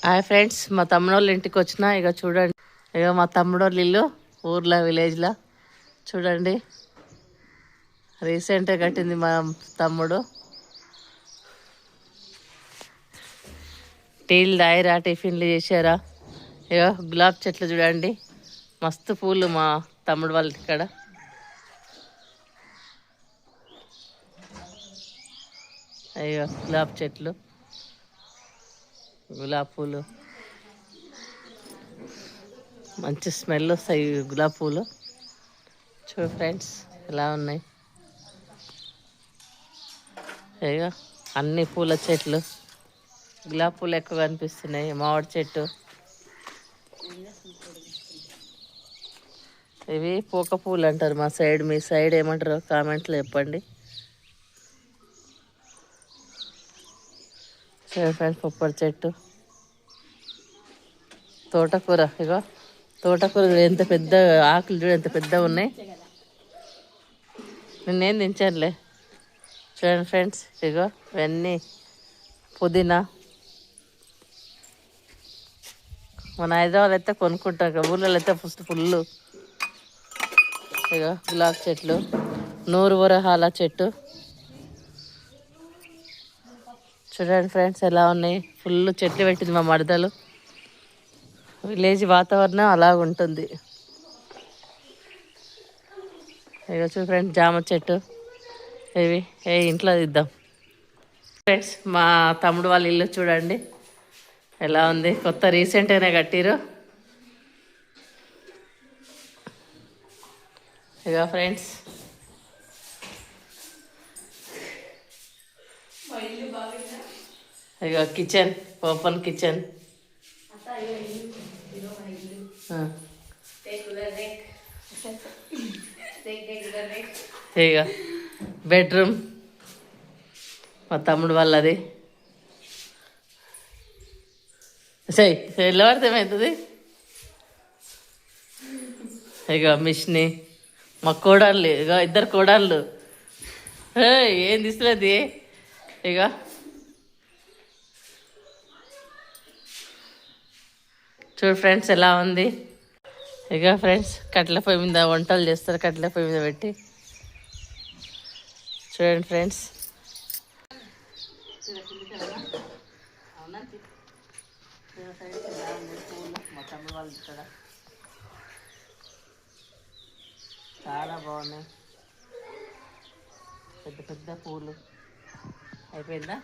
Hi friends, మా తమ్ముడు వాళ్ళ ఇంటికి వచ్చిన. ఇక చూడండి, ఇక మా తమ్ముడు వాళ్ళ ఇల్లు ఊర్లో విలేజ్లో చూడండి. రీసెంట్గా కట్టింది మా తమ్ముడు. టీలు తాగిరా, టిఫిన్లు చేశారా? ఇక గులాబీ చెట్లు చూడండి, మస్తు పూలు మా తమ్ముడు వాళ్ళ ఇక్కడ. అయ్యో గులాబీ చెట్లు, గులాబీ పూలు మంచి స్మెల్ వస్తాయి. గులాబీ పూలు చూడు ఫ్రెండ్స్ ఎలా ఉన్నాయి. ఇక అన్ని పూల చెట్లు, గులాబీ పూలు ఎక్కువ కనిపిస్తున్నాయి. మామిడి చెట్టు, ఇవి పూక పూలు అంటారు మా సైడ్. మీ సైడ్ ఏమంటారో కామెంట్లో చెప్పండి. చూడండి ఫ్రెండ్స్, పొప్పడి చెట్టు, తోటకూర. ఇగో తోటకూర ఎంత పెద్ద ఆకులు చూడు, ఎంత పెద్దగా ఉన్నాయి. నేనేం దించానులే. చూడండి ఫ్రెండ్స్, ఇగో ఇవన్నీ పుదీనా. మన హైదరాబాద్ అయితే కొనుక్కుంటాం, ఇక ఊళ్ళో అయితే ఫుల్. ఇక గులాబీ చెట్లు, నూరు వరహాల చెట్టు చూడండి ఫ్రెండ్స్ ఎలా ఉన్నాయి. ఫుల్ చెట్లు పెట్టింది మా మరదలు. విలేజ్ వాతావరణం అలాగుంటుంది. ఇక చూడు ఫ్రెండ్స్, జామ చెట్టు. ఇవి ఇంట్లో తీద్దాం ఫ్రెండ్స్. మా తమ్ముడు వాళ్ళ ఇల్లు చూడండి ఎలా ఉంది. కొత్త రీసెంట్గానే కట్టిరు. ఇక ఫ్రెండ్స్ ఇక కిచెన్, ఓపెన్ కిచెన్. ఇక బెడ్రూమ్ మా తమ్ముడు వాళ్ళది. సై ఎలా అర్థమవుతుంది. ఇక మిషని మా కోడళ్ళు, ఇక ఇద్దరు కోడళ్ళు. ఏం తీసులేదు. ఇక చూడు ఫ్రెండ్స్ ఎలా ఉంది. ఇక ఫ్రెండ్స్ కట్టెల పొయ్యి మీద వంటలు చేస్తారు, కట్టెల పొయ్యి మీద పెట్టి. చూడండి ఫ్రెండ్స్, మా తమ్ముడు వాళ్ళు ఇక్కడ చాలా బాగున్నాయి. పెద్ద పెద్ద పూలు. అయిపోయిందా?